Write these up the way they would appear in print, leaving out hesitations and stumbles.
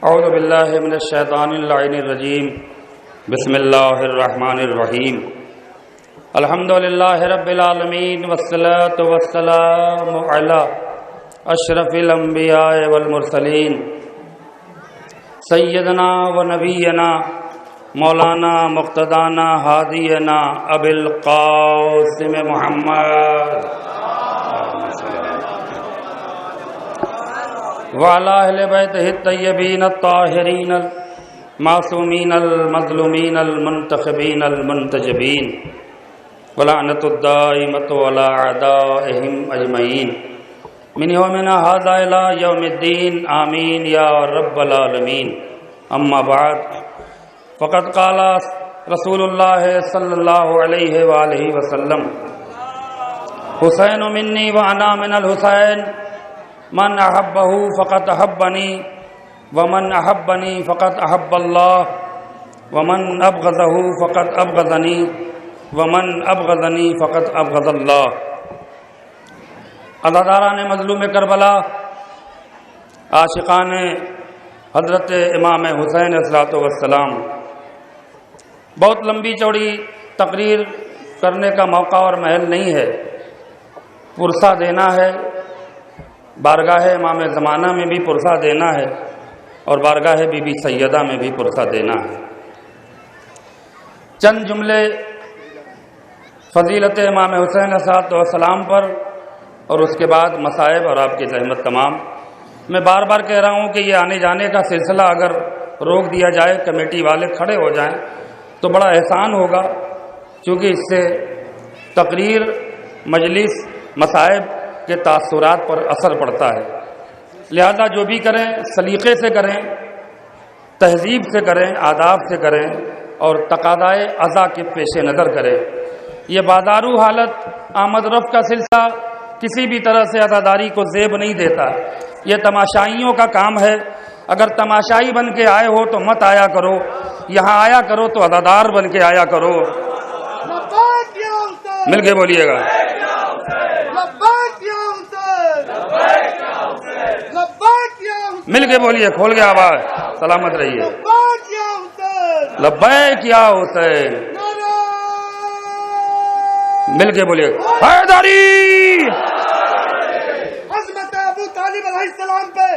اعوذ باللہ من الشیطان اللعین الرجیم بسم اللہ الرحمن الرحیم الحمد للہ رب العالمین والصلاة والسلام علی اشرف الانبیاء والمرسلین سیدنا و نبینا مولانا مقتدانا ہادینا ابی القاسم محمد وعلى أهل بيته الطيبين الطاهرين المعصومين المظلومين المنتخبين المنتجبين ولعنة الدائمة على أعدائهم أجمعين من يومنا هذا إلى يوم الدين آمين يا رب العالمين. أما بعد فقد قال رسول الله صلى الله عليه وآله وسلم حسين مني وأنا من الحسين من احبہ فقط احبنی ومن احبنی فقط احب اللہ ومن ابغضہ فقط ابغضنی ومن ابغضنی فقط ابغض اللہ. عزاداران مظلوم کربلا، عاشقان حضرت امام حسین علیہ السلام، بہت لمبی چوڑی تقریر کرنے کا موقع اور محل نہیں ہے. پرسہ دینا ہے، بارگاہ امام زمانہ میں بھی پرسہ دینا ہے اور بارگاہ بی بی سیدہ میں بھی پرسہ دینا ہے. چند جملے فضیلت امام حسین علیہ السلام پر اور اس کے بعد مصائب اور آپ کی زحمت تمام. میں بار بار کہہ رہا ہوں کہ یہ آنے جانے کا سلسلہ اگر روک دیا جائے، کمیٹی والے کھڑے ہو جائیں تو بڑا احسان ہوگا، کیونکہ اس سے تقریر، مجلس، مصائب کے تاثرات پر اثر پڑتا ہے. لہذا جو بھی کریں سلیقے سے کریں، تہذیب سے کریں، آداب سے کریں اور تقاضائے ازا کے پیش نظر کریں. یہ بازارو حالت، آمد رفت کا سلسلہ کسی بھی طرح سے عزاداری کو زیب نہیں دیتا. یہ تماشائیوں کا کام ہے. اگر تماشائی بن کے آئے ہو تو مت آیا کرو، یہاں آیا کرو تو عزادار بن کے آیا کرو. مل کے بولیے گا. مل کے بولیے، کھول کے آواز. سلامت رہیے. لبیک یا حسین. مل کے بولیے حیدری. عظمت ابو طالب علیہ السلام پہ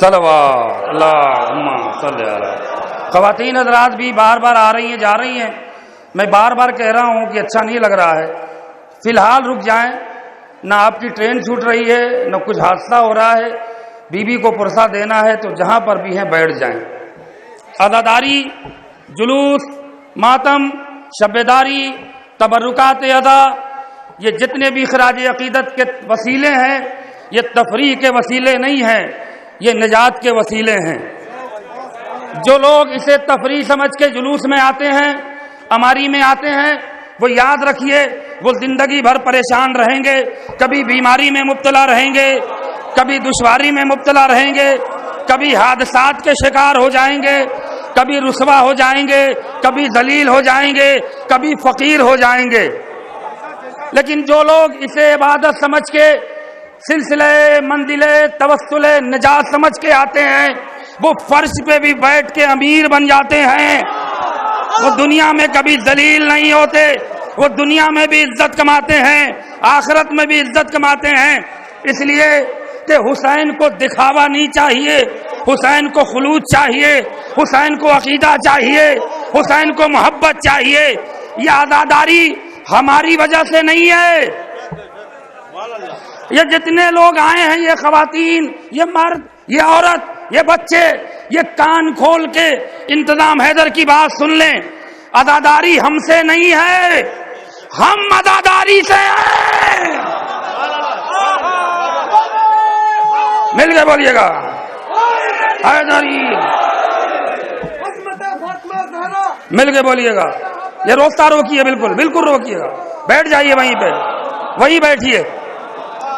صلوات اللہم صلی علی. خواتین حضرات بھی بار بار آ رہی ہیں، جا رہی ہیں. میں بار بار کہہ رہا ہوں کہ اچھا نہیں لگ رہا ہے، فی الحال رک جائیں. نہ آپ کی ٹرین چھوٹ رہی ہے، نہ کچھ حادثہ ہو رہا ہے. بیوی کو پرسہ دینا ہے تو جہاں پر بھی ہیں بیٹھ جائیں. عزاداری، جلوس، ماتم، شبیداری، تبرکات ادا، یہ جتنے بھی خراج عقیدت کے وسیلے ہیں، یہ تفریح کے وسیلے نہیں ہیں، یہ نجات کے وسیلے ہیں. جو لوگ اسے تفریح سمجھ کے جلوس میں آتے ہیں، اماری میں آتے ہیں، وہ یاد رکھیے وہ زندگی بھر پریشان رہیں گے. کبھی بیماری میں مبتلا رہیں گے، کبھی دشواری میں مبتلا رہیں گے، کبھی حادثات کے شکار ہو جائیں گے، کبھی رسوا ہو جائیں گے، کبھی ذلیل ہو جائیں گے، کبھی فقیر ہو جائیں گے. لیکن جو لوگ اسے عبادت سمجھ کے، سلسلے منزلے توسل نجات سمجھ کے آتے ہیں، وہ فرش پہ بھی بیٹھ کے امیر بن جاتے ہیں. وہ دنیا میں کبھی ذلیل نہیں ہوتے، وہ دنیا میں بھی عزت کماتے ہیں، آخرت میں بھی عزت کماتے ہیں. اس لیے کہ حسین کو دکھاوا نہیں چاہیے، حسین کو خلوص چاہیے، حسین کو عقیدہ چاہیے، حسین کو محبت چاہیے. یہ عزاداری ہماری وجہ سے نہیں ہے. یہ جتنے لوگ آئے ہیں، یہ خواتین، یہ مرد، یہ عورت، یہ بچے، یہ کان کھول کے انتظام حیدر کی بات سن لیں. عزاداری ہم سے نہیں ہے، ہم عزاداری سے ہیں. مل کے بولیے گا حیدری. مل کے بولیے گا. یہ روکتا روکیے، بالکل بالکل روکیے گا. بیٹھ جائیے وہیں پہ، وہیں بیٹھیے،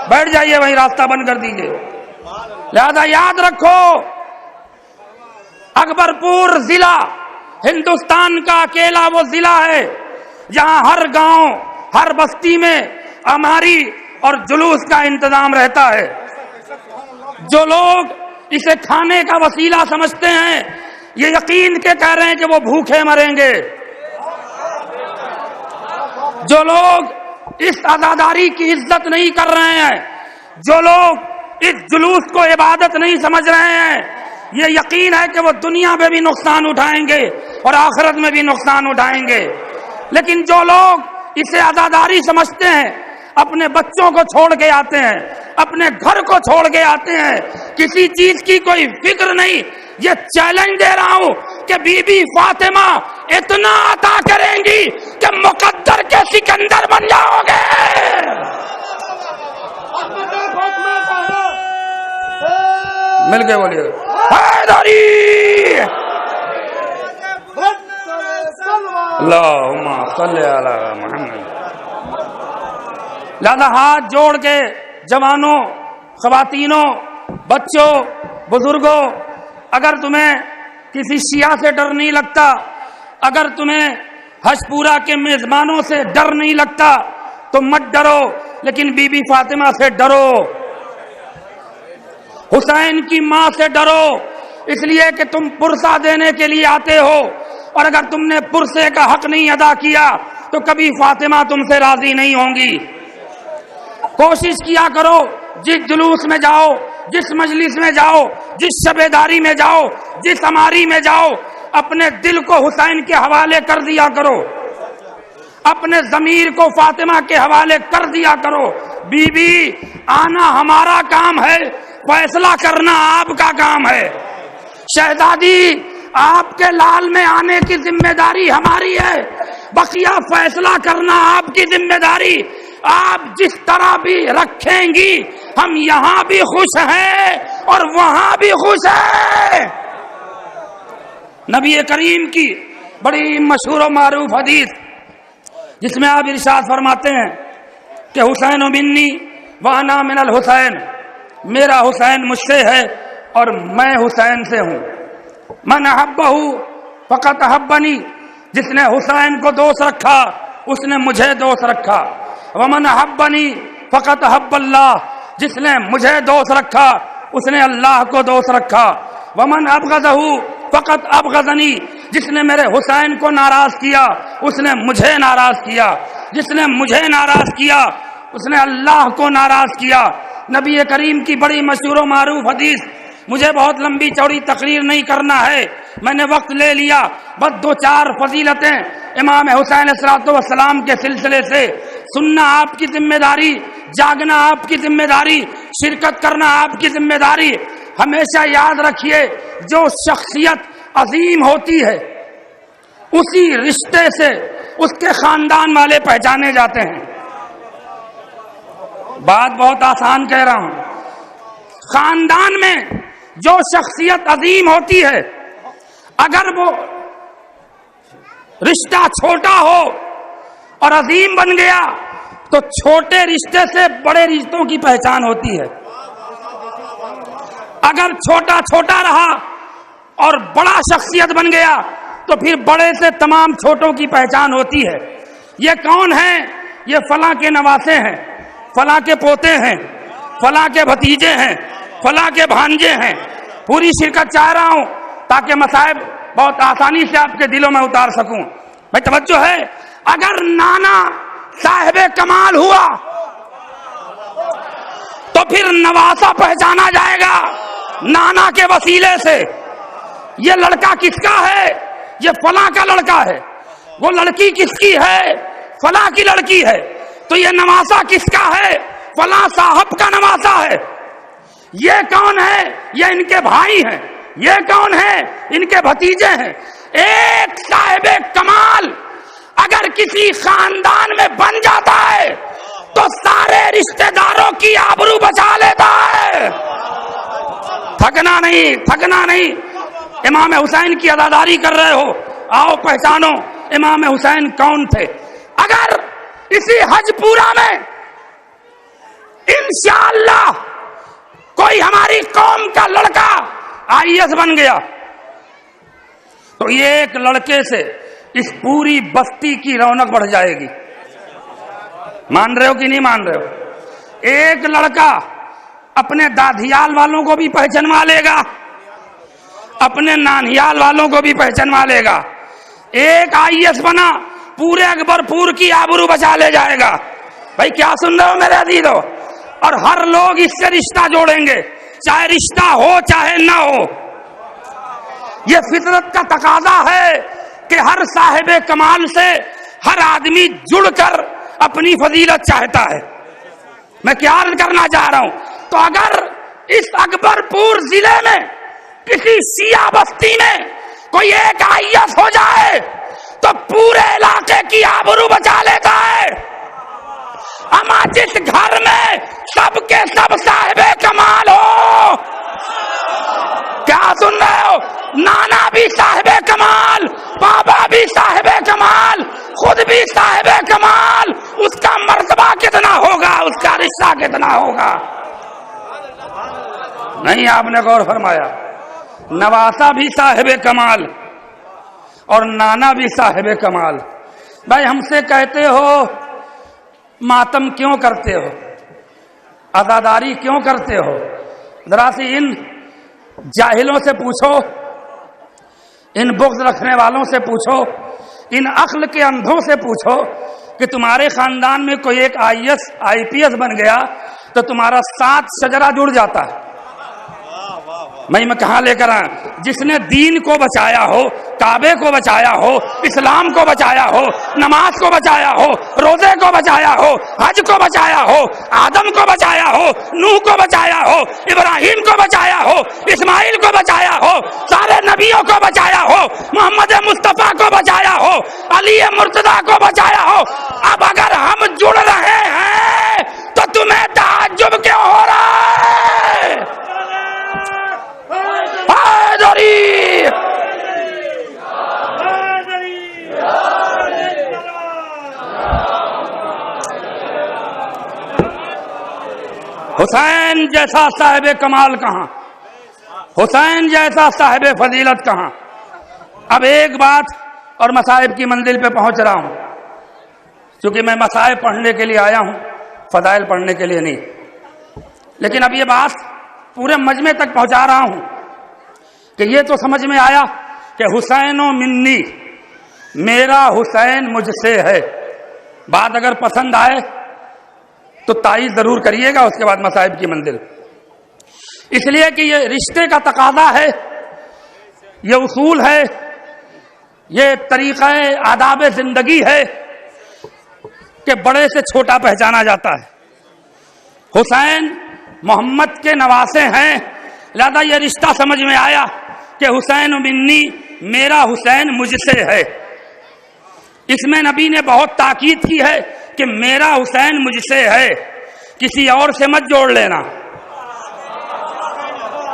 بیٹھ جائیے وہیں، راستہ بند کر دیجیے. لہذا یاد رکھو، اکبر پور ضلع ہندوستان کا اکیلا وہ ضلع ہے جہاں ہر گاؤں، ہر بستی میں اماری اور جلوس کا انتظام رہتا ہے. جو لوگ اسے کھانے کا وسیلہ سمجھتے ہیں، یہ یقین کے کہہ رہے ہیں کہ وہ بھوکے مریں گے۔ جو لوگ اس عزاداری کی عزت نہیں کر رہے ہیں، جو لوگ اس جلوس کو عبادت نہیں سمجھ رہے ہیں، یہ یقین ہے کہ وہ دنیا میں بھی نقصان اٹھائیں گے اور آخرت میں بھی نقصان اٹھائیں گے۔ لیکن جو لوگ اسے عزاداری سمجھتے ہیں، اپنے بچوں کو چھوڑ کے آتے ہیں، اپنے گھر کو چھوڑ کے آتے ہیں، کسی چیز کی کوئی فکر نہیں، یہ چیلنج دے رہا ہوں کہ بی بی فاطمہ اتنا عطا کریں گی کہ مقدر کے سکندر بن جاؤ گے۔ مل کے بولیے حیدری، اللہم صلی علی محمد۔ لہذا ہاتھ جوڑ کے جوانوں، خواتینوں، بچوں، بزرگوں، اگر تمہیں کسی شیعہ سے ڈر نہیں لگتا، اگر تمہیں حج پورا کے میزبانوں سے ڈر نہیں لگتا تو مت ڈرو، لیکن بی بی فاطمہ سے ڈرو، حسین کی ماں سے ڈرو، اس لیے کہ تم پرسہ دینے کے لیے آتے ہو، اور اگر تم نے پرسے کا حق نہیں ادا کیا تو کبھی فاطمہ تم سے راضی نہیں ہوں گی۔ کوشش کیا کرو، جس جلوس میں جاؤ، جس مجلس میں جاؤ، جس شبے داری میں جاؤ، جس اماری میں جاؤ، اپنے دل کو حسین کے حوالے کر دیا کرو، اپنے ضمیر کو فاطمہ کے حوالے کر دیا کرو۔ بی بی آنا ہمارا کام ہے، فیصلہ کرنا آپ کا کام ہے۔ شہزادی آپ کے لال میں آنے کی ذمہ داری ہماری ہے، بقیہ فیصلہ کرنا آپ کی ذمہ داری۔ آپ جس طرح بھی رکھیں گی ہم یہاں بھی خوش ہیں اور وہاں بھی خوش ہیں۔ نبی کریم کی بڑی مشہور و معروف حدیث جس میں آپ ارشاد فرماتے ہیں کہ حسین منی وانا من الحسین، میرا حسین مجھ سے ہے اور میں حسین سے ہوں۔ من احبہ فقط احبنی، جس نے حسین کو دوست رکھا اس نے مجھے دوست رکھا۔ ومن احبنی فقط احب اللہ، جس نے مجھے دوست رکھا اس نے اللہ کو دوست رکھا۔ ومن ابغضہ فقط ابغضنی، جس نے میرے حسین کو ناراض کیا اس نے مجھے ناراض کیا، جس نے مجھے ناراض کیا اس نے اللہ کو ناراض کیا۔ نبی کریم کی بڑی مشہور و معروف حدیث، مجھے بہت لمبی چوڑی تقریر نہیں کرنا ہے، میں نے وقت لے لیا، بس دو چار فضیلتیں امام حسین علیہ السلام کے سلسلے سے سننا آپ کی ذمہ داری، جاگنا آپ کی ذمہ داری، شرکت کرنا آپ کی ذمہ داری۔ ہمیشہ یاد رکھیے، جو شخصیت عظیم ہوتی ہے اسی رشتے سے اس کے خاندان والے پہچانے جاتے ہیں۔ بات بہت آسان کہہ رہا ہوں، خاندان میں جو شخصیت عظیم ہوتی ہے اگر وہ رشتہ چھوٹا ہو اور عظیم بن گیا تو چھوٹے رشتے سے بڑے رشتوں کی پہچان ہوتی ہے، اگر چھوٹا چھوٹا رہا اور بڑا شخصیت بن گیا تو پھر بڑے سے تمام چھوٹوں کی پہچان ہوتی ہے۔ یہ کون ہیں؟ یہ فلاں کے نواسے ہیں، فلاں کے پوتے ہیں، فلاں کے بھتیجے ہیں، فلاں کے بھانجے ہیں۔ پوری شرکت چاہ رہا ہوں تاکہ مصائب بہت آسانی سے آپ کے دلوں میں اتار سکوں۔ بھائی توجہ ہے، اگر نانا صاحب کمال ہوا تو پھر نواسا پہچانا جائے گا نانا کے وسیلے سے۔ یہ لڑکا کس کا ہے؟ یہ فلاں کا لڑکا ہے۔ وہ لڑکی کس کی ہے؟ فلاں کی لڑکی ہے۔ تو یہ نواسا کس کا ہے؟ فلاں صاحب کا نواسا ہے۔ یہ کون ہے؟ یہ ان کے بھائی ہیں۔ یہ کون ہے؟ ان کے بھتیجے ہیں۔ ایک صاحب کمال اگر کسی خاندان میں بن جاتا ہے تو سارے رشتہ داروں کی آبرو بچا لیتا ہے۔ تھکنا نہیں، تھکنا نہیں۔ امام حسین کی عزاداری کر رہے ہو، آؤ پہچانو امام حسین کون تھے۔ اگر اسی حج پورا میں انشاءاللہ کوئی ہماری قوم کا لڑکا IAS بن گیا تو ایک لڑکے سے اس پوری بستی کی رونق بڑھ جائے گی۔ مان رہے ہو کہ نہیں مان رہے ہو؟ ایک لڑکا اپنے دادھیال والوں کو بھی پہچانوا لے گا، اپنے نانیال والوں کو بھی پہچانوا لے گا. ایک IAS بنا پورے اکبر پور کی آبرو بچا لے جائے گا. بھائی کیا سن رہے ہو میرے عزیزو؟ اور ہر لوگ اس سے رشتہ جوڑیں گے، چاہے رشتہ ہو چاہے نہ ہو. یہ فطرت کا تقاضا ہے کہ ہر صاحب کمال سے ہر آدمی جڑ کر اپنی فضیلت چاہتا ہے. میں کیا عرض کرنا چاہ رہا ہوں؟ تو اگر اس اکبر پور ضلع میں کسی سیاہ بستی میں کوئی ایک IAS ہو جائے تو پورے علاقے کی آبرو بچا لیتا ہے. اما جس گھر میں سب کے سب صاحب کمال ہو، کیا سن رہے ہو؟ نانا بھی صاحب کمال، بابا بھی صاحب کمال، خود بھی صاحب کمال، اس کا مرتبہ کتنا ہوگا، اس کا رشتہ کتنا ہوگا؟ نہیں، آپ نے غور فرمایا. نواسا بھی صاحب کمال اور نانا بھی صاحب کمال. بھائی ہم سے کہتے ہو ماتم کیوں کرتے ہو، عزاداری کیوں کرتے ہو؟ ذرا سی ان جاہلوں سے پوچھو، ان بغض رکھنے والوں سے پوچھو، ان عقل کے اندھوں سے پوچھو کہ تمہارے خاندان میں کوئی ایک IAS IPS بن گیا تو تمہارا 7 شجرہ جڑ جاتا ہے. میں کہاں لے کر آیا؟ جس نے دین کو بچایا ہو، کعبے کو بچایا ہو، اسلام کو بچایا ہو، نماز کو بچایا ہو، روزے کو بچایا ہو، حج کو بچایا ہو، آدم کو بچایا ہو، نوح کو بچایا ہو، ابراہیم کو بچایا ہو، اسماعیل کو بچایا ہو، سارے نبیوں کو بچایا ہو، محمد مصطفیٰ کو بچایا ہو، علی مرتضیٰ کو بچایا ہو. اب اگر ہم جڑ رہے ہیں تو تمہیں تعجب کیوں ہو رہا ہے؟ حسین جیسا صاحب کمال کہاں، حسین جیسا صاحب فضیلت کہاں؟ اب ایک بات، اور مصائب کی منزل پہ پہنچ رہا ہوں، کیونکہ میں مصائب پڑھنے کے لیے آیا ہوں، فضائل پڑھنے کے لیے نہیں. لیکن اب یہ بات پورے مجمع تک پہنچا رہا ہوں کہ یہ تو سمجھ میں آیا کہ حسین و منی، میرا حسین مجھ سے ہے. بات اگر پسند آئے تو تائید ضرور کریے گا. اس کے بعد مصائب کی منزل، اس لیے کہ یہ رشتے کا تقاضا ہے، یہ اصول ہے، یہ طریقہ آداب زندگی ہے کہ بڑے سے چھوٹا پہچانا جاتا ہے. حسین محمد کے نواسے ہیں، لہذا یہ رشتہ سمجھ میں آیا کہ حسین منی، میرا حسین مجھ سے ہے. اس میں نبی نے بہت تاکید کی ہے کہ میرا حسین مجھ سے ہے، کسی اور سے مت جوڑ لینا.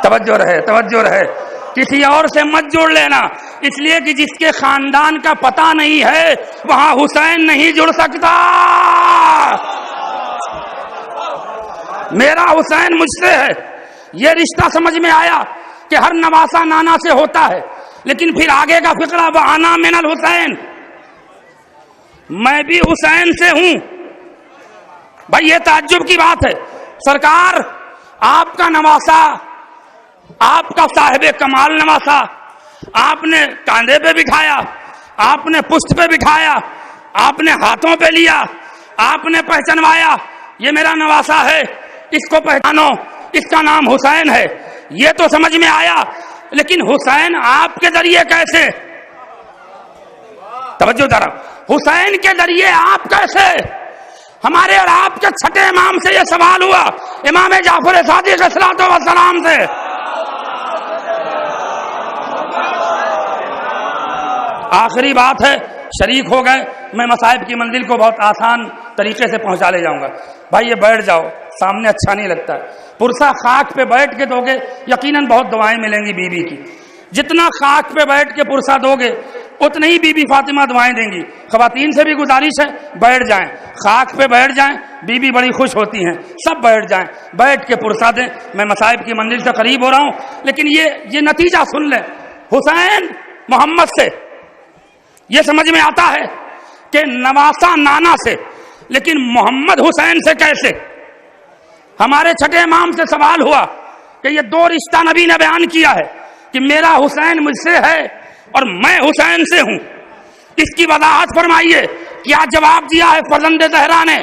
توجہ رہے، توجہ رہے، کسی اور سے مت جوڑ لینا. اس لیے کہ جس کے خاندان کا پتہ نہیں ہے وہاں حسین نہیں جڑ سکتا. میرا حسین مجھ سے ہے. یہ رشتہ سمجھ میں آیا کہ ہر نواسا نانا سے ہوتا ہے، لیکن پھر آگے کا فقرہ وَأَنَا مِنَ الْحُسَيْنِ، میں بھی حسین سے ہوں. بھائی یہ تعجب کی بات ہے، سرکار آپ کا نواسا، آپ کا صاحب کمال نواسا آپ نے کاندھے پہ بٹھایا، آپ نے پشت پہ بٹھایا، آپ نے ہاتھوں پہ لیا، آپ نے پہچانوایا یہ میرا نواسا ہے، اس کو پہچانو، اس کا نام حسین ہے. یہ تو سمجھ میں آیا، لیکن حسین آپ کے ذریعے کیسے؟ توجہ ذرا، حسین کے ذریعے آپ کیسے؟ ہمارے اور آپ کے چھٹے امام سے یہ سوال ہوا، امام جعفر صادق علیہ السلام سے. آخری بات ہے، شریک ہو گئے، میں مصائب کی منزل کو بہت آسان طریقے سے پہنچا لے جاؤں گا. بھائی یہ بیٹھ جاؤ، سامنے اچھا نہیں لگتا. پرسا خاک پہ بیٹھ کے دو گے یقیناً بہت دعائیں ملیں گی بی بی کی. جتنا خاک پہ بیٹھ کے پرسا دو گے اتنی ہی بی بی فاطمہ دعائیں دیں گی. خواتین سے بھی گزارش ہے بیٹھ جائیں، خاک پہ بیٹھ جائیں، بی بی بڑی خوش ہوتی ہیں. سب بیٹھ جائیں، بیٹھ کے پرسا دیں. میں مصائب کی منزل سے قریب ہو رہا ہوں، لیکن یہ نتیجہ سن لیں. حسین محمد سے یہ سمجھ میں آتا ہے کہ نواسا نانا سے، لیکن محمد حسین سے کیسے؟ ہمارے چھٹے امام سے سوال ہوا کہ یہ دو رشتہ نبی نے بیان کیا ہے کہ میرا حسین مجھ سے ہے اور میں حسین سے ہوں، اس کی وضاحت فرمائیے۔ کیا جواب دیا ہے فرزند زہرا نے؟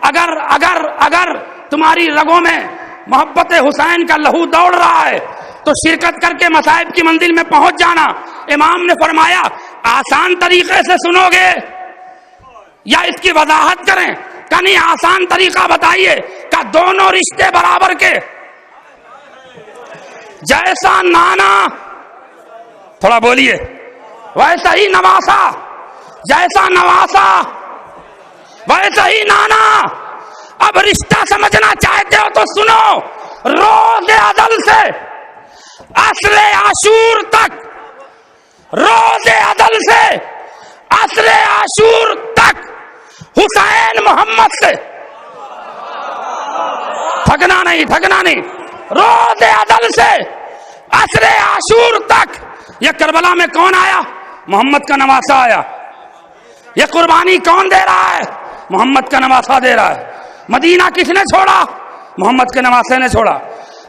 اگر اگر اگر تمہاری رگوں میں محبت حسین کا لہو دوڑ رہا ہے تو شرکت کر کے مصائب کی منزل میں پہنچ جانا۔ امام نے فرمایا آسان طریقے سے سنو گے یا اس کی وضاحت کریں؟ کہ نہیں، آسان طریقہ بتائیے کہ دونوں رشتے برابر کے، جیسا نانا، تھوڑا بولیے، ویسا ہی نواسا، جیسا نواسا ویسا ہی نانا۔ اب رشتہ سمجھنا چاہتے ہو تو سنو، روز ازل سے عصر عاشور تک، روز ازل سے عصر عاشور تک حسین محمد سے، تھکنا نہیں، روز ازل سے عصر عاشور تک۔ یہ کربلا میں کون آیا؟ محمد کا نواسا آیا۔ یہ قربانی کون دے رہا ہے؟ محمد کا نواسا دے رہا ہے۔ مدینہ کس نے چھوڑا؟ محمد کے نواسے نے چھوڑا۔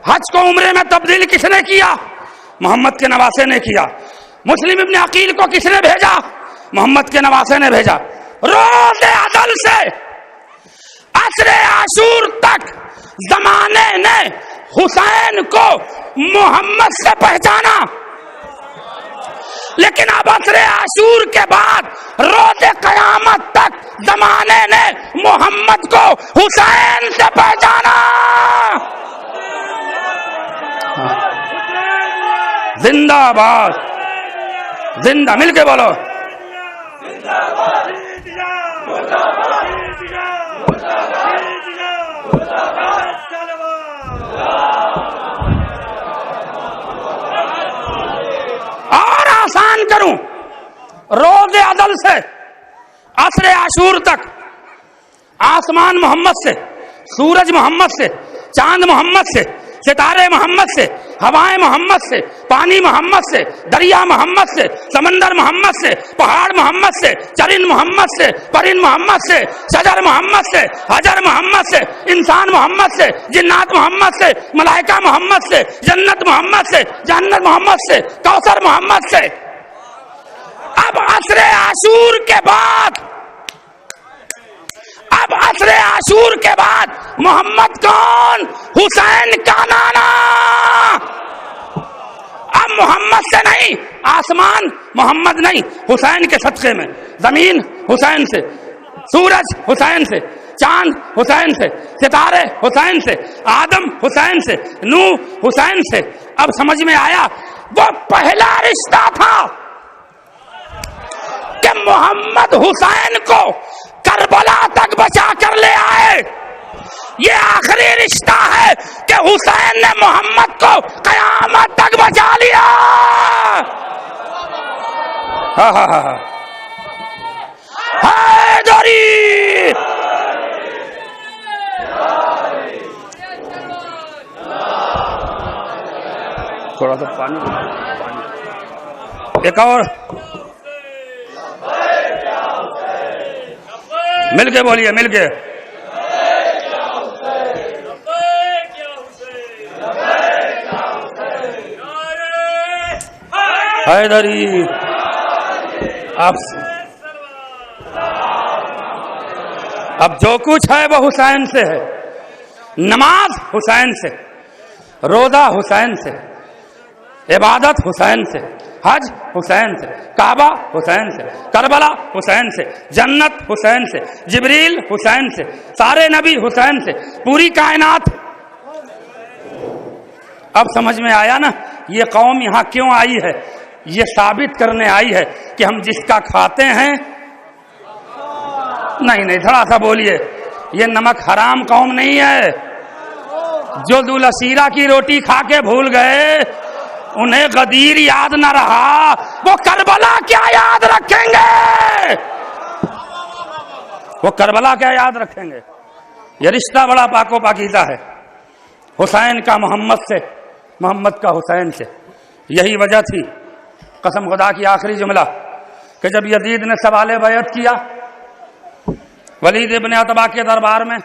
حج کو عمرے میں تبدیل کس نے کیا؟ محمد کے نواسے نے کیا۔ مسلم ابن عقیل کو کس نے بھیجا؟ محمد کے نواسے نے بھیجا۔ روز ازل سے عصر عاشور تک زمانے نے حسین کو محمد سے پہچانا، لیکن اب عصر عاشور کے بعد روز قیامت تک زمانے نے محمد کو حسین سے پہچانا۔ زندہ باد، زندہ، مل کے بولو۔ اور آسان کروں، روز ازل سے عصر عاشور تک آسمان محمد سے، سورج محمد سے، چاند محمد سے، ستارے محمد سے، ہوائیں محمد سے، پانی محمد سے، دریا محمد سے، سمندر محمد سے، پہاڑ محمد سے، چرند محمد سے، پرند محمد سے، شجر محمد سے، حجر محمد سے، انسان محمد سے، جنات محمد سے، ملائکہ محمد سے، جنت محمد سے، جنت محمد سے، کوثر محمد سے۔ اب عصر عاشور کے بعد، اب عصر عاشور کے بعد محمد کون؟ حسین کا نانا۔ اب محمد سے نہیں، آسمان محمد نہیں، حسین کے صدقے میں، زمین حسین سے، سورج حسین سے، چاند حسین سے، ستارے حسین سے، آدم حسین سے، نوح حسین سے۔ اب سمجھ میں آیا وہ پہلا رشتہ تھا کہ محمد حسین کو کربلا تک بچا کر لے آئے، یہ آخری رشتہ ہے کہ حسین نے محمد کو قیامت تک بچا لیا۔ حیدری، تھوڑا سا پانی، ایک اور مل کے بولیے، مل کے۔ حیدری، اب جو کچھ ہے وہ حسین سے ہے، نماز حسین سے، روزہ حسین سے، عبادت حسین سے، حج حسین سے، کعبہ حسین سے، کربلا حسین سے، جنت حسین سے، جبریل حسین سے، سارے نبی حسین سے، پوری کائنات۔ اب سمجھ میں آیا نا یہ قوم یہاں کیوں آئی ہے؟ یہ ثابت کرنے آئی ہے کہ ہم جس کا کھاتے ہیں، نہیں تھوڑا سا بولیے، یہ نمک حرام قوم نہیں ہے۔ جو دولسیرہ کی روٹی کھا کے بھول گئے، انہیں غدیر یاد نہ رہا، وہ کربلا کیا یاد رکھیں گے؟ وہ کربلا کیا یاد رکھیں گے؟ یہ رشتہ بڑا پاک و پاکیزہ ہے، حسین کا محمد سے، محمد کا حسین سے۔ یہی وجہ تھی، قسم خدا کی آخری جملہ، کہ جب یزید نے سوال بیعت کیا ولید ابن عتبہ کے دربار میں،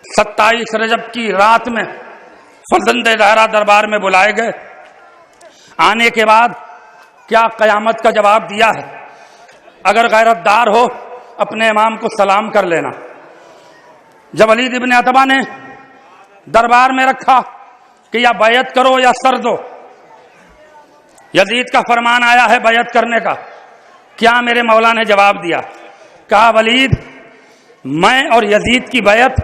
27 رجب کی رات میں فرزند زہرا دربار میں بلائے گئے. آنے کے بعد کیا قیامت کا جواب دیا ہے. اگر غیرت دار ہو اپنے امام کو سلام کر لینا. جب ولید ابن عتبہ نے دربار میں رکھا کہ یا بیعت کرو یا سر دو، یزید کا فرمان آیا ہے بیعت کرنے کا. کیا میرے مولا نے جواب دیا؟ کہا ولید میں اور یزید کی بیعت.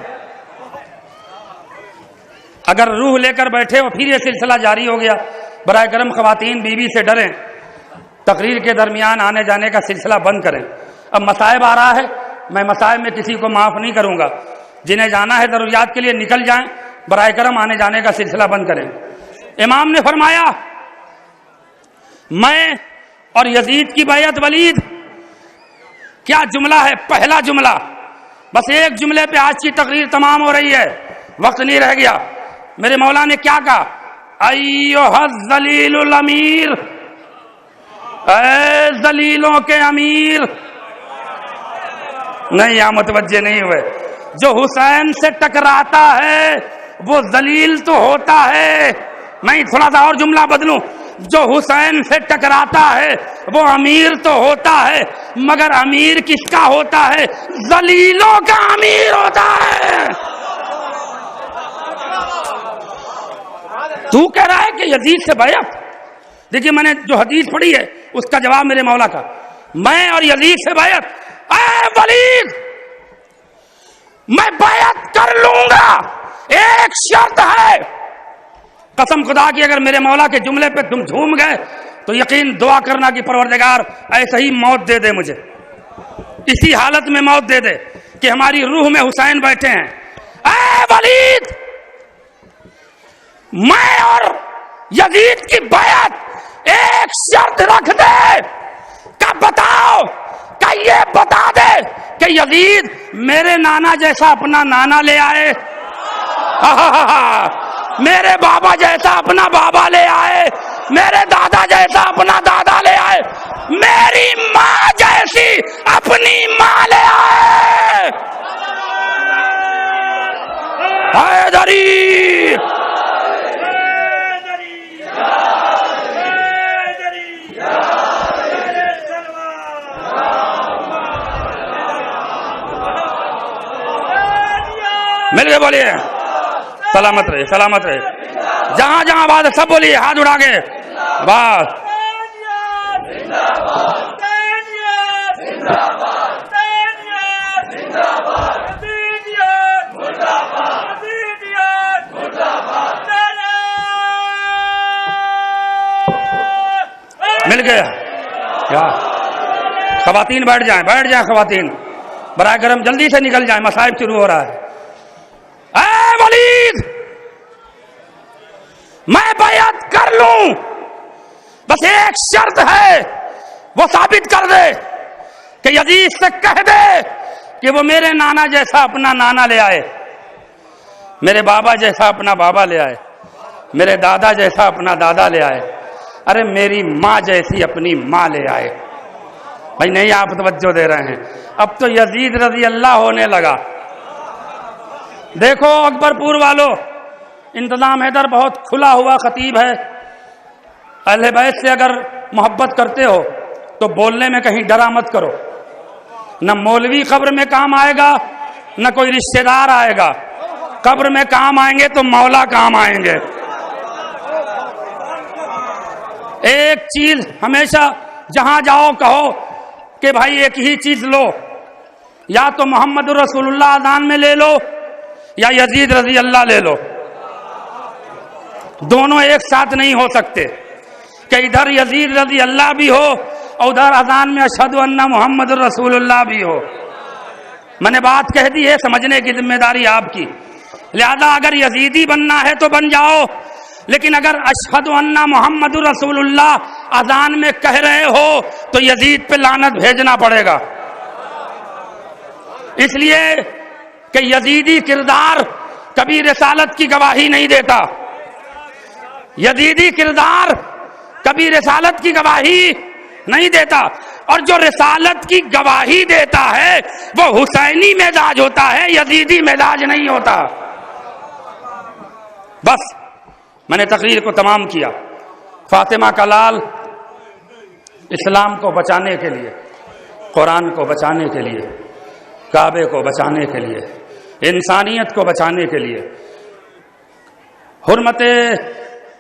اگر روح لے کر بیٹھے ہو پھر یہ سلسلہ جاری ہو گیا. برائے کرم خواتین بیوی سے ڈریں، تقریر کے درمیان آنے جانے کا سلسلہ بند کریں. اب مصائب آ رہا ہے، میں مصائب میں کسی کو معاف نہیں کروں گا. جنہیں جانا ہے ضروریات کے لیے نکل جائیں، برائے کرم آنے جانے کا سلسلہ بند کریں. امام نے فرمایا میں اور یزید کی بیعت. ولید کیا جملہ ہے؟ پہلا جملہ، بس ایک جملے پہ آج کی تقریر تمام ہو رہی ہے، وقت نہیں رہ گیا. میرے مولا نے کیا کہا؟ ایھا الذلیل الامیر، اے ذلیلوں کے امیر. نہیں یہاں متوجہ نہیں ہوئے. جو حسین سے ٹکراتا ہے وہ ذلیل تو ہوتا ہے. میں تھوڑا سا اور جملہ بدلوں. جو حسین سے ٹکراتا ہے وہ امیر تو ہوتا ہے، مگر امیر کس کا ہوتا ہے؟ ذلیلوں کا امیر ہوتا ہے. تو کہہ رہا ہے کہ یزید سے بیعت. دیکھیے میں نے جو حدیث پڑھی ہے اس کا جواب میرے مولا کا، میں اور یزید سے بیعت. اے ولید میں بیعت کر لوں گا، ایک شرط ہے. قسم خدا کی اگر میرے مولا کے جملے پہ تم جھوم گئے تو یقین دعا کرنا کہ پروردگار ایسے ہی موت دے دے مجھے، اسی حالت میں موت دے دے کہ ہماری روح میں حسین بیٹھے ہیں. اے ولید میں اور یزید کی بیعت، ایک شرط رکھ دے. کہ بتاؤ، کہ یہ بتا دے کہ یزید میرے نانا جیسا اپنا نانا لے آئے، میرے بابا جیسا اپنا بابا لے آئے، میرے دادا جیسا اپنا دادا لے آئے، میری ماں جیسی اپنی ماں لے آئے. حیدری مل کے بولیے سلامت رہے، سلامت رہے. جہاں جہاں بات سب بولیے ہاتھ اٹھا کے. بس مل گیا. کیا خواتین بیٹھ جائیں، بیٹھ جائیں خواتین، برائے کرم جلدی سے نکل جائیں، مصائب شروع ہو رہا ہے. اے ولید میں بیعت کر لوں، بس ایک شرط ہے، وہ ثابت کر دے کہ یزید سے کہہ دے کہ وہ میرے نانا جیسا اپنا نانا لے آئے، میرے بابا جیسا اپنا بابا لے آئے، میرے دادا جیسا اپنا دادا لے آئے، ارے میری ماں جیسی اپنی ماں لے آئے. بھائی نہیں آپ توجہ دے رہے ہیں. اب تو یزید رضی اللہ ہونے لگا. دیکھو اکبر پور والو، انتظام حیدر بہت کھلا ہوا خطیب ہے. اہل بیت سے اگر محبت کرتے ہو تو بولنے میں کہیں ڈرا مت کرو. نہ مولوی قبر میں کام آئے گا، نہ کوئی رشتہ دار آئے گا. قبر میں کام آئیں گے تو مولا کام آئیں گے. ایک چیز ہمیشہ جہاں جاؤ کہو کہ بھائی ایک ہی چیز لو، یا تو محمد رسول اللہ اذان میں لے لو یا یزید رضی اللہ لے لو. دونوں ایک ساتھ نہیں ہو سکتے کہ ادھر یزید رضی اللہ بھی ہو اور ادھر اذان میں اشہد ان محمد رسول اللہ بھی ہو. میں نے بات کہہ دی ہے، سمجھنے کی ذمہ داری آپ کی. لہذا اگر یزیدی بننا ہے تو بن جاؤ، لیکن اگر اشہد ان محمد رسول اللہ اذان میں کہہ رہے ہو تو یزید پہ لعنت بھیجنا پڑے گا. اس لیے کہ یزیدی کردار کبھی رسالت کی گواہی نہیں دیتا. یزیدی کردار کبھی رسالت کی گواہی نہیں دیتا. اور جو رسالت کی گواہی دیتا ہے وہ حسینی مزاج ہوتا ہے، یزیدی مزاج نہیں ہوتا۔ بس میں نے تقریر کو تمام کیا۔ فاطمہ کا لال اسلام کو بچانے کے لیے، قرآن کو بچانے کے لیے، کعبے کو بچانے کے لیے، انسانیت کو بچانے کے لیے، حرمت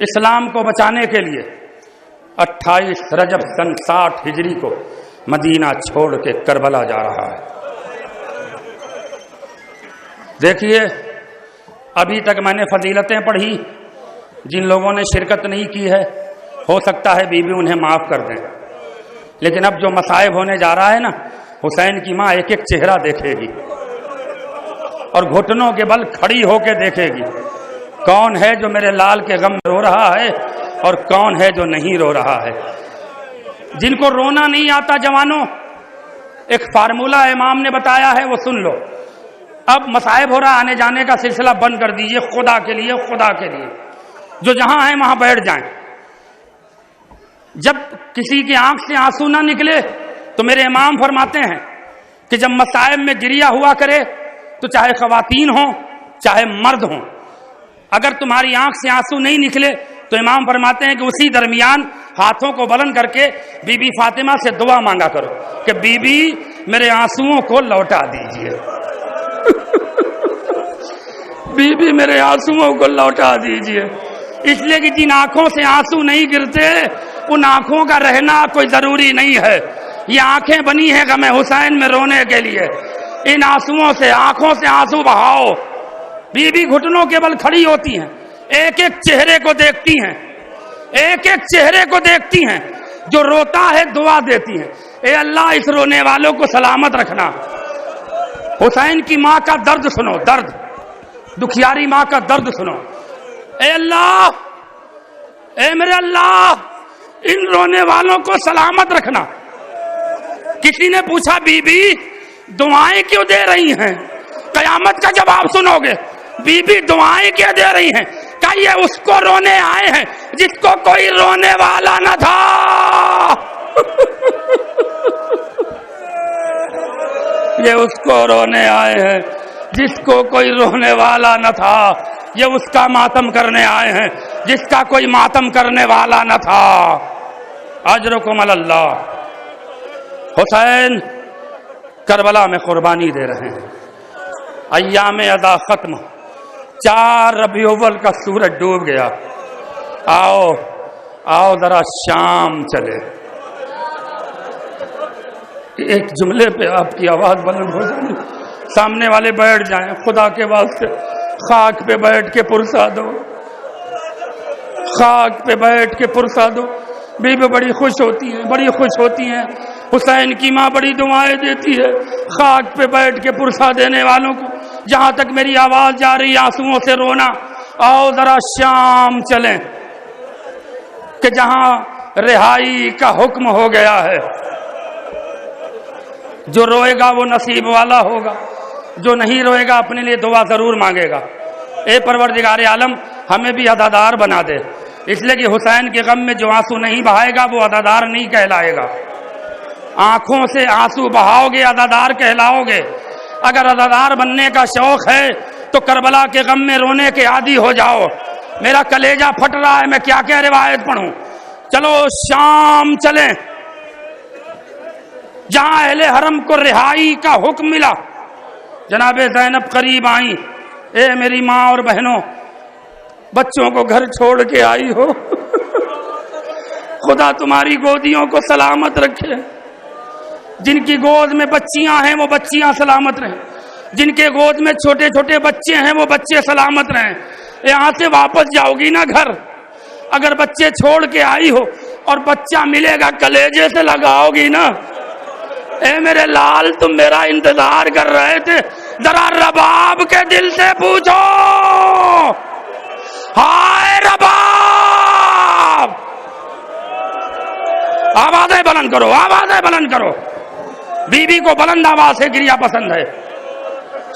اسلام کو بچانے کے لیے 28 رجب سن 60 ہجری کو مدینہ چھوڑ کے کربلا جا رہا ہے۔ دیکھیے ابھی تک میں نے فضیلتیں پڑھی، جن لوگوں نے شرکت نہیں کی ہے ہو سکتا ہے بیوی انہیں معاف کر دیں، لیکن اب جو مصائب ہونے جا رہا ہے نا، حسین کی ماں ایک ایک چہرہ دیکھے گی اور گھٹنوں کے بل کھڑی ہو کے دیکھے گی کون ہے جو میرے لال کے غم میں رو رہا ہے اور کون ہے جو نہیں رو رہا ہے۔ جن کو رونا نہیں آتا جوانوں، ایک فارمولہ امام نے بتایا ہے، وہ سن لو۔ اب مصائب ہو رہا، آنے جانے کا سلسلہ بند کر دیجئے، خدا کے لیے، خدا کے لیے جو جہاں ہیں وہاں بیٹھ جائیں۔ جب کسی کی آنکھ سے آنسو نہ نکلے تو میرے امام فرماتے ہیں کہ جب مصائب میں گریہ ہوا کرے تو چاہے خواتین ہوں چاہے مرد ہوں، اگر تمہاری آنکھ سے آنسو نہیں نکلے تو امام فرماتے ہیں کہ اسی درمیان ہاتھوں کو بلند کر کے بی بی فاطمہ سے دعا مانگا کرو کہ بی بی میرے آنسوؤں کو لوٹا دیجئے بی بی میرے آنسوؤں کو لوٹا دیجئے۔ اس لیے کہ جن آنکھوں سے آنسو نہیں گرتے ان آنکھوں کا رہنا کوئی ضروری نہیں ہے۔ یہ آنکھیں بنی ہیں غم حسین میں رونے کے لیے، ان آنسوؤں سے، آنکھوں سے آنسو بہاؤ۔ بی بی گھٹنوں کے بل کھڑی ہوتی ہیں، ایک ایک چہرے کو دیکھتی ہیں، ایک ایک چہرے کو دیکھتی ہیں، جو روتا ہے دعا دیتی ہیں، اے اللہ اس رونے والوں کو سلامت رکھنا۔ حسین کی ماں کا درد سنو، درد، دکھیاری ماں کا درد سنو۔ اے اللہ، اے میرے اللہ ان رونے والوں کو سلامت رکھنا۔ کسی نے پوچھا بی بی دعائیں کیوں دے رہی ہیں؟ قیامت کا جواب سنو گے۔ بی بی دعائیں کیوں دے رہی ہیں؟ کہ یہ اس کو رونے آئے ہیں جس کو کوئی رونے والا نہ تھا یہ اس کو رونے آئے ہیں جس کو کوئی رونے والا نہ تھا، یہ اس کا ماتم کرنے آئے ہیں جس کا کوئی ماتم کرنے والا نہ تھا۔ اجرکم علی اللہ۔ حسین کربلا میں قربانی دے رہے ہیں، ایام ادا ختم، 4 ربیع الاول کا سورج ڈوب گیا۔ آؤ آؤ ذرا شام چلے۔ ایک جملے پہ آپ کی آواز بلند ہو جائے، سامنے والے بیٹھ جائیں، خدا کے واسطے خاک پہ بیٹھ کے پرسا دو، خاک پہ بیٹھ کے پرسا دو۔ بی بی بڑی خوش ہوتی ہیں، بڑی خوش ہوتی ہیں، حسین کی ماں بڑی دعائیں دیتی ہے خاک پہ بیٹھ کے پرسا دینے والوں کو۔ جہاں تک میری آواز جا رہی آنسوؤں سے رونا، آؤ ذرا شام چلیں کہ جہاں رہائی کا حکم ہو گیا ہے۔ جو روئے گا وہ نصیب والا ہوگا، جو نہیں روئے گا اپنے لیے دعا ضرور مانگے گا۔ اے پروردگار عالم ہمیں بھی عزادار بنا دے، اس لیے کہ حسین کے غم میں جو آنسو نہیں بہائے گا وہ عزادار نہیں کہلائے گا۔ آنکھوں سے آنسو بہاؤ گے عزادار کہلاؤ گے۔ اگر عزادار بننے کا شوق ہے تو کربلا کے غم میں رونے کے عادی ہو جاؤ۔ میرا کلیجہ پھٹ رہا ہے، میں کیا کیا روایت پڑھوں۔ چلو شام چلیں جہاں اہل حرم کو رہائی کا حکم ملا۔ جناب زینب قریب آئیں، اے میری ماں اور بہنوں، بچوں کو گھر چھوڑ کے آئی ہو، خدا تمہاری گودیوں کو سلامت رکھے۔ جن کی گود میں بچیاں ہیں وہ بچیاں سلامت رہیں، جن کے گود میں چھوٹے چھوٹے بچے ہیں وہ بچے سلامت رہیں۔ یہاں سے واپس جاؤ گی نا گھر، اگر بچے چھوڑ کے آئی ہو اور بچہ ملے گا کلیجے سے لگاؤ گی نا۔ اے میرے لال تم میرا انتظار کر رہے تھے، ذرا رباب کے دل سے پوچھو، ہائے رباب، آوازیں بلند کرو، آوازیں بلند کرو۔ بی بی کو بلند آواز سے گریہ پسند ہے،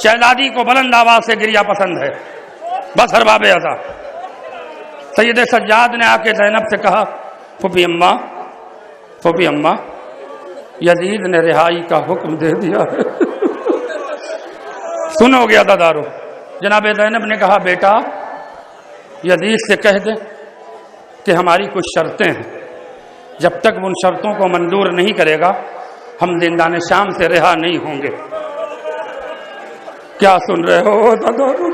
شہزادی کو بلند آواز سے گریہ پسند ہے۔ بس ارباب عزا۔ سید سجاد نے آ کے زینب سے کہا، پھوپھی اماں، پھوپھی اماں، یزید نے رہائی کا حکم دے دیا ہے۔ سنو گیا دادارو، جناب زینب نے کہا بیٹا یزید سے کہہ دے کہ ہماری کچھ شرطیں ہیں، جب تک ان شرطوں کو منظور نہیں کرے گا ہم زندان شام سے رہا نہیں ہوں گے۔ کیا سن رہے ہو دادارو؟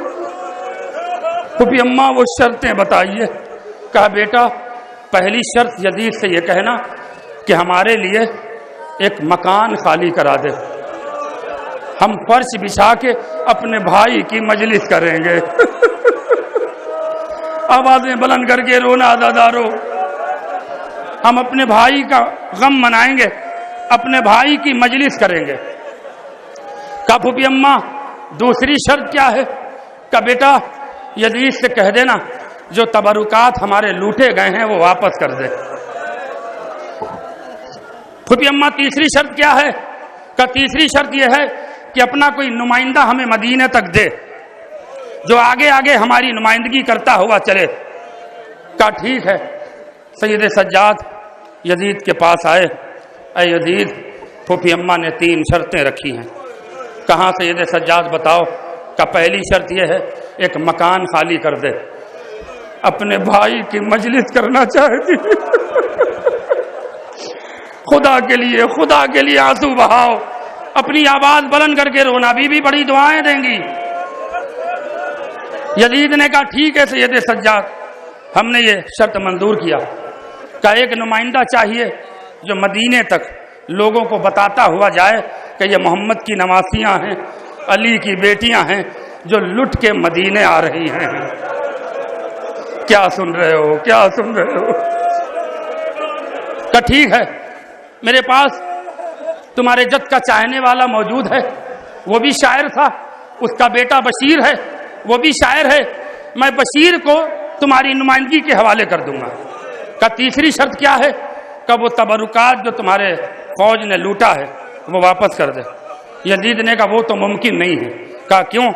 پھوپھی اماں وہ شرطیں بتائیے۔ کہا بیٹا پہلی شرط یزید سے یہ کہنا کہ ہمارے لیے ایک مکان خالی کرا دے، ہم فرش بچھا کے اپنے بھائی کی مجلس کریں گے۔ آوازیں بلند کر کے رونا دادارو، ہم اپنے بھائی کا غم منائیں گے، اپنے بھائی کی مجلس کریں گے۔ کہا پھوپھی اماں دوسری شرط کیا ہے؟ کہا بیٹا یزید سے کہہ دینا جو تبرکات ہمارے لوٹے گئے ہیں وہ واپس کر دے۔ پھوپھی اماں تیسری شرط کیا ہے؟ کہا تیسری شرط یہ ہے کہ اپنا کوئی نمائندہ ہمیں مدینے تک دے جو آگے آگے ہماری نمائندگی کرتا ہوا چلے۔ کہا ٹھیک ہے۔ سید سجاد یزید کے پاس آئے، اے یزید پھوپھی اماں نے 3 شرطیں رکھی ہیں۔ کہاں سید سجاد بتاؤ؟ کہ پہلی شرط یہ ہے ایک مکان خالی کر دے، اپنے بھائی کی مجلس کرنا چاہتی۔ خدا کے لیے آنسو بہاؤ، اپنی آواز بلند کر کے رونا، بی بی بڑی دعائیں دیں گی۔ یزید نے کہا ٹھیک ہے سید سجاد، ہم نے یہ شرط منظور کیا۔ کہ ایک نمائندہ چاہیے جو مدینے تک لوگوں کو بتاتا ہوا جائے کہ یہ محمد کی نواسیاں ہیں، علی کی بیٹیاں ہیں جو لٹ کے مدینے آ رہی ہیں۔ کیا سن رہے ہو؟ کہ ٹھیک ہے، میرے پاس تمہارے جد کا چاہنے والا موجود ہے، وہ بھی شاعر تھا، اس کا بیٹا بشیر ہے، وہ بھی شاعر ہے، میں بشیر کو تمہاری نمائندگی کے حوالے کر دوں گا۔ کہ تیسری شرط کیا ہے؟ کہ وہ تبرکات جو تمہارے فوج نے لوٹا ہے وہ واپس کر دے۔ یزید نے کہا وہ تو ممکن نہیں ہے۔ کہا کیوں؟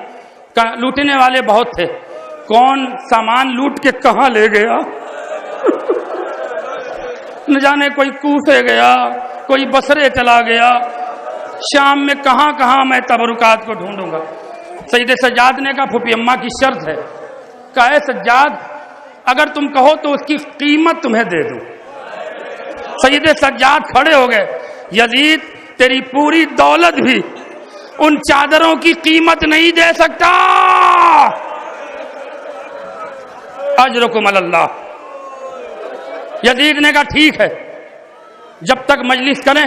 کہ لوٹنے والے بہت تھے، کون سامان لوٹ کے کہاں لے گیا؟ نہ جانے کوئی کوفے گیا، کوئی بصرے چلا گیا، شام میں کہاں کہاں میں تبرکات کو ڈھونڈوں گا۔ سید سجاد نے کہا پھوپھی اماں کی شرط ہے۔ کہا اے سجاد اگر تم کہو تو اس کی قیمت تمہیں دے دوں۔ سید سجاد کھڑے ہو گئے، یزید تیری پوری دولت بھی ان چادروں کی قیمت نہیں دے سکتا۔ اجرکم اللہ۔ یزید نے کہا ٹھیک ہے، جب تک مجلس کریں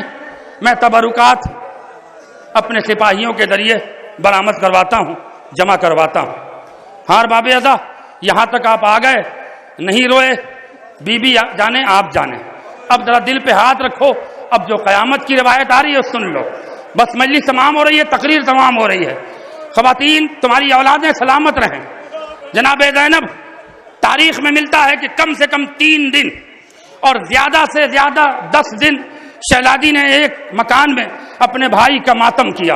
میں تبرکات اپنے سپاہیوں کے ذریعے برآمد کرواتا ہوں، جمع کرواتا ہوں۔ ہاں باب اعضا یہاں تک آپ آ گئے، نہیں روئے، بی بی جانے آپ جانے، اب ذرا دل پہ ہاتھ رکھو، اب جو قیامت کی روایت آ رہی ہے سن لو، بس مجلس تمام ہو رہی ہے، تقریر تمام ہو رہی ہے۔ خواتین تمہاری اولادیں سلامت رہیں۔ جناب زینب تاریخ میں ملتا ہے کہ کم سے کم 3 دن اور زیادہ سے زیادہ 10 دن شہزادی نے ایک مکان میں اپنے بھائی کا ماتم کیا۔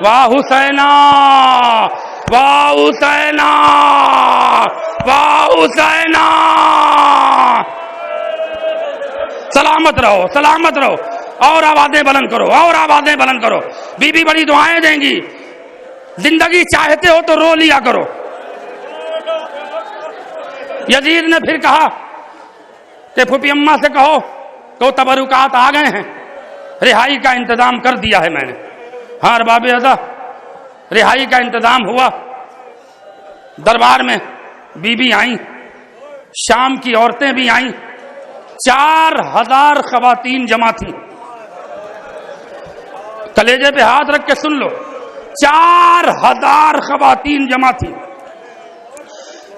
واہ حسینہ واہ حسینہ واہ حسینہ، سلامت رہو سلامت رہو، اور آوازیں بلند کرو، اور آوازیں بلند کرو، بی بی بڑی دعائیں دیں گی۔ زندگی چاہتے ہو تو رو لیا کرو۔ یزید نے پھر کہا کہ پھوپھی اماں سے کہو کہ تبرکات آ گئے ہیں، رہائی کا انتظام کر دیا ہے میں نے۔ ہاں ارباب اعضا رہائی کا انتظام ہوا، دربار میں بی بی آئیں، شام کی عورتیں بھی آئیں، 4000 خواتین جمع تھیں۔ کلیجے پہ ہاتھ رکھ کے سن لو، 4000 خواتین جمع تھیں،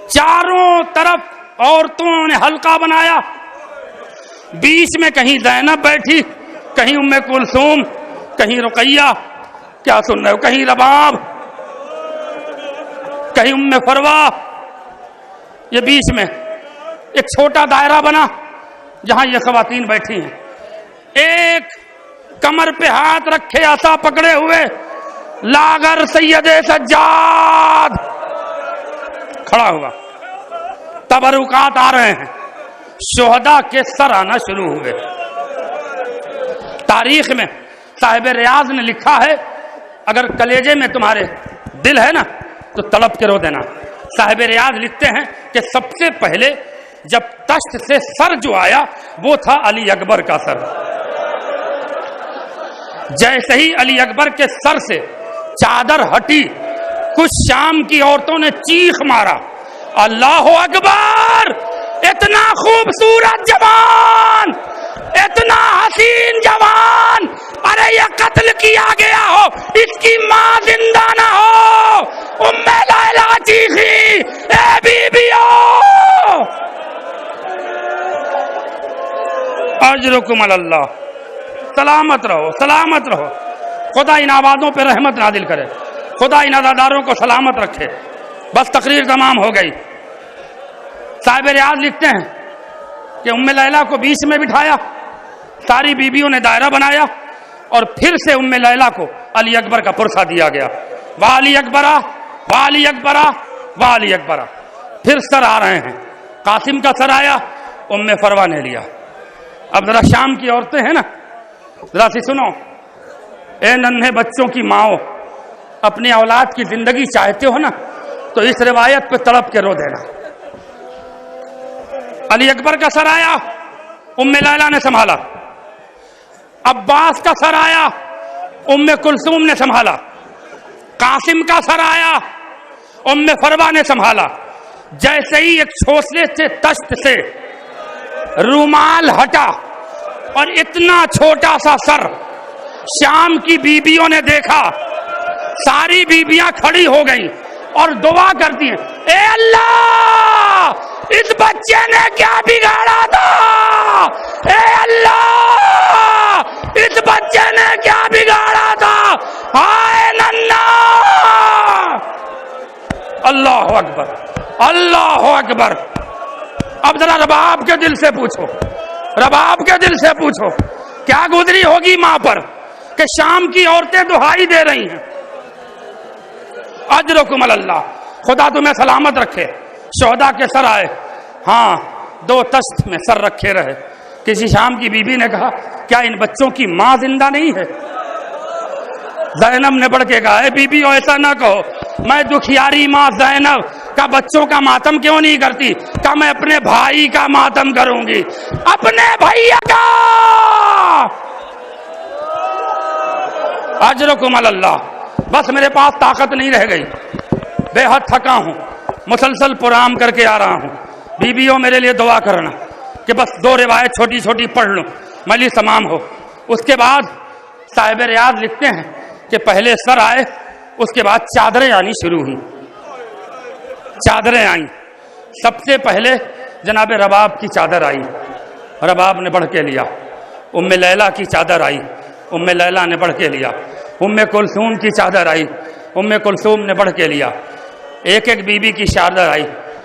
چاروں طرف عورتوں نے حلقہ بنایا، بیچ میں کہیں زینب بیٹھی، کہیں ام کلثوم، کہیں رقیہ، کیا سن رہے ہو، کہیں رباب، کہیں ام فروا۔ یہ بیچ میں ایک چھوٹا دائرہ بنا جہاں یہ خواتین بیٹھی ہیں، ایک کمر پہ ہاتھ رکھے عصا پکڑے ہوئے لاغر سید سجاد کھڑا ہوا، تبرکات آ رہے ہیں، شہداء کے سر آنا شروع ہوئے۔ تاریخ میں صاحب ریاض نے لکھا ہے اگر کلیجے میں تمہارے دل ہے نا تو تڑپ کے رو دینا. صاحب ریاض لکھتے ہیں کہ سب سے پہلے جب تشت سے سر جو آیا وہ تھا علی اکبر کا سر. جیسے ہی علی اکبر کے سر سے چادر ہٹی کچھ شام کی عورتوں نے چیخ مارا اللہ اکبر, اتنا خوبصورت جوان, اتنا حسین جوان, ارے یہ قتل کیا گیا ہو, اس کی ماں زندہ نہ ہو. ام لیلا چیخی اے بیبیو اجرکم اللہ, سلامت رہو سلامت رہو. خدا ان آبادوں پہ رحمت نازل کرے, خدا ان ازاداروں کو سلامت رکھے. بس تقریر تمام ہو گئی. صاحب ریاض لکھتے ہیں کہ ام لیلا کو بیچ میں بٹھایا, ساری بیویوں نے دائرہ بنایا اور پھر سے ام لیلا کو علی اکبر کا پرسہ دیا گیا. والی اکبرہ والی اکبرہ والی اکبرہ. پھر سر آ رہے ہیں. قاسم کا سر آیا, ام فروا نے لیا. اب ذرا شام کی عورتیں ہیں نا, ذرا سی سنو. اے ننھے بچوں کی ماؤں, اپنی اولاد کی زندگی چاہتے ہو نا تو اس روایت پہ تڑپ کے رو دینا. علی اکبر کا سر آیا, ام لیلا نے سنبھالا. عباس کا سر آیا, ام کلثوم نے سنبھالا. قاسم کا سر آیا, ام فروا نے سنبھالا. جیسے ہی ایک چھوسلے سے تشت سے رومال ہٹا اور اتنا چھوٹا سا سر شام کی بیبیوں نے دیکھا, ساری بیبیاں کھڑی ہو گئیں اور دعا کرتی ہیں اے اللہ اس بچے نے کیا بگاڑا تھا, اے اللہ اس بچے نے کیا بگاڑا تھا, ہائے ننا. اللہ اکبر اللہ اکبر. اب ذرا رباب کے دل سے پوچھو, رباب کے دل سے پوچھو کیا گزری ہوگی ماں پر کہ شام کی عورتیں دہائی دے رہی ہیں. اجرکم اللہ, خدا تمہیں سلامت رکھے. شہداء کے سر آئے, ہاں 2 تشت میں سر رکھے رہے. کسی شام کی بیوی نے کہا کیا ان بچوں کی ماں زندہ نہیں ہے؟ زینب نے بڑھ کے کہا اے بیبی ایسا نہ کہو, میں دکھیاری ماں زینب کا بچوں کا ماتم کیوں نہیں کرتی, کہ میں اپنے بھائی کا ماتم کروں گی, اپنے بھائی کا. اجرکم اللہ. بس میرے پاس طاقت نہیں رہ گئی, بے حد تھکا ہوں, مسلسل پرام کر کے آ رہا ہوں. بیویوں میرے لیے دعا کرنا کہ بس 2 روایت چھوٹی چھوٹی پڑھ لوں, مجلس تمام ہو. اس کے بعد صاحب ریاض لکھتے ہیں کہ پہلے سر آئے, اس کے بعد چادریں آنی شروع ہوئی. چادریں آئیں. سب سے پہلے جناب رباب کی چادر آئی, رباب نے بڑھ کے لیا. ام لیلا کی چادر آئی, ام لیلا نے بڑھ کے لیا. ام کلثوم کی چادر آئی, ام کلثوم نے بڑھ کے لیا. ایک ایک بیوی کی چادر آئی.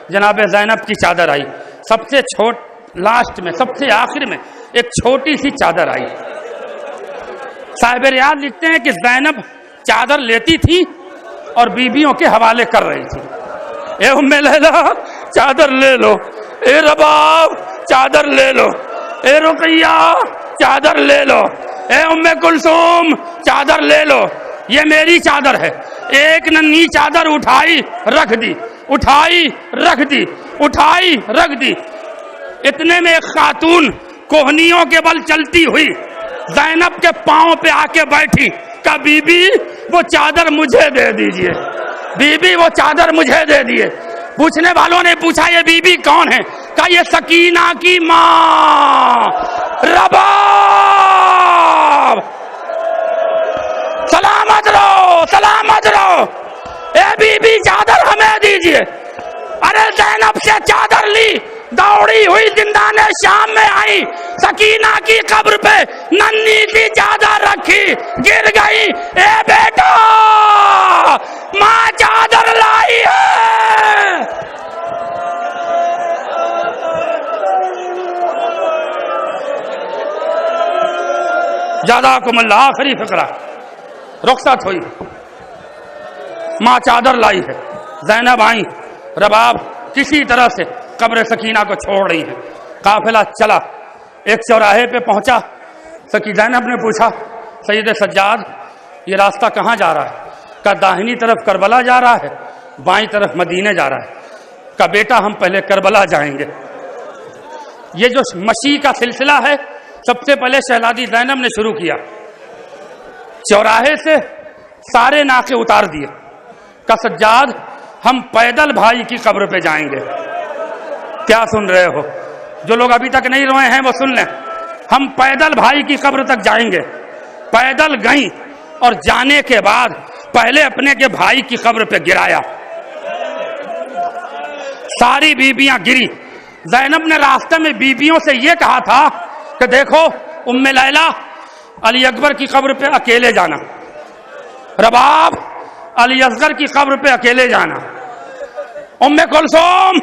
جناب زینب کی چادر آئی. سب سے لاسٹ میں, سب سے آخر میں ایک چھوٹی سی چادر آئی. صاحب ریاض لکھتے ہیں کہ زینب چادر لیتی تھی اور بیویوں کے حوالے کر رہی تھی. اے ام لیلا چادر لے لو, اے رباب چادر لے لو, اے رقیہ چادر لے لو, اے ام کلثوم چادر لے لو, یہ میری چادر ہے. ایک ننھی چادر اٹھائی رکھ دی, اٹھائی رکھ دی, اٹھائی رکھ دی. اتنے میں ایک خاتون کوہنیوں کے بل چلتی ہوئی زینب کے پاؤں پہ آ کے بیٹھی, کہا بی بی وہ چادر مجھے دے دیجئے, بی بی وہ چادر مجھے دے دیے. پوچھنے والوں نے پوچھا یہ بی بی کون ہے؟ کہا یہ سکینہ کی ماں رباب. سلامت رہو سلامت رہو. اے بی بی چادر ہمیں دیجئے. ارے زینب سے چادر لی, دوڑی ہوئی زندان شام میں آئی, سکینہ کی قبر پہ ننھی سی چادر رکھی, گر گئی. اے بیٹا ماں چادر لائی ہے. جزاکم اللہ. آخری فقرہ رخصت ہوئی, ماں چادر لائی ہے. زینب آئی, رباب کسی طرح سے قبر سکینہ کو چھوڑ رہی ہے. قافلہ چلا, ایک چوراہے پہ پہنچا. زینب نے پوچھا سید سجاد یہ راستہ کہاں جا رہا ہے؟ کہ داہنی طرف کربلا جا رہا ہے، بائیں طرف مدینے جا رہا ہے۔ کہ بیٹا ہم پہلے کربلا جائیں گے۔ یہ جو مشی کا سلسلہ ہے سب سے پہلے شہزادی زینب نے شروع کیا، چوراہے سے سارے ناکے اتار دیے۔ کہ سجاد ہم پیدل بھائی کی قبر پہ جائیں گے۔ کیا سن رہے ہو؟ جو لوگ ابھی تک نہیں روئے ہیں وہ سن لیں، ہم پیدل بھائی کی قبر تک جائیں گے۔ پیدل گئیں اور جانے کے بعد پہلے اپنے کے بھائی کی قبر پہ گرایا، ساری بیبیاں گری۔ زینب نے راستے میں بیبیوں سے یہ کہا تھا کہ دیکھو ام لیلہ علی اکبر کی قبر پہ اکیلے جانا، رباب علی اصغر کی قبر پہ اکیلے جانا، ام کلثوم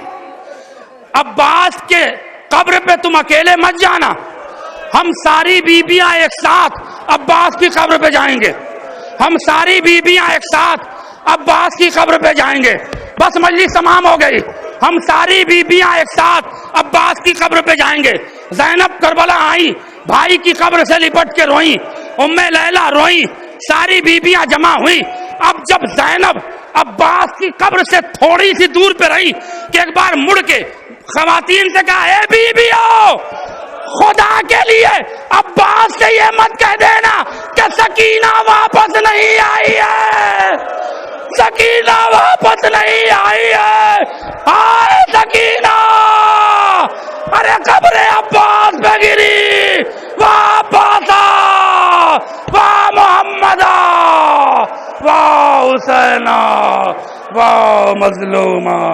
عباس کے قبر پہ تم اکیلے مت جانا، ہم ساری بیبیاں ایک ساتھ عباس کی قبر پہ جائیں گے، ہم ساری بیبیاں ایک ساتھ عباس کی قبر پہ جائیں گے۔ بس مجلس تمام ہو گئی، ہم ساری بیبیاں ایک ساتھ عباس کی قبر پہ جائیں گے۔ زینب کربلا آئی، بھائی کی قبر سے لپٹ کے روئیں، ام لیلہ روئیں، ساری بیبیاں جمع ہوئی۔ اب جب زینب عباس کی قبر سے تھوڑی سی دور پہ رہی کہ ایک بار مڑ کے خواتین سے کہا، اے بیبیوں خدا کے لیے عباس سے یہ مت کہہ دینا کہ سکینہ واپس نہیں آئی ہے، سکینہ واپس نہیں آئی ہے، آئے سکینہ، ارے قبر عباس پہ گری، واپس آ، واہ محمد، واہ حسین، واہ مظلومہ۔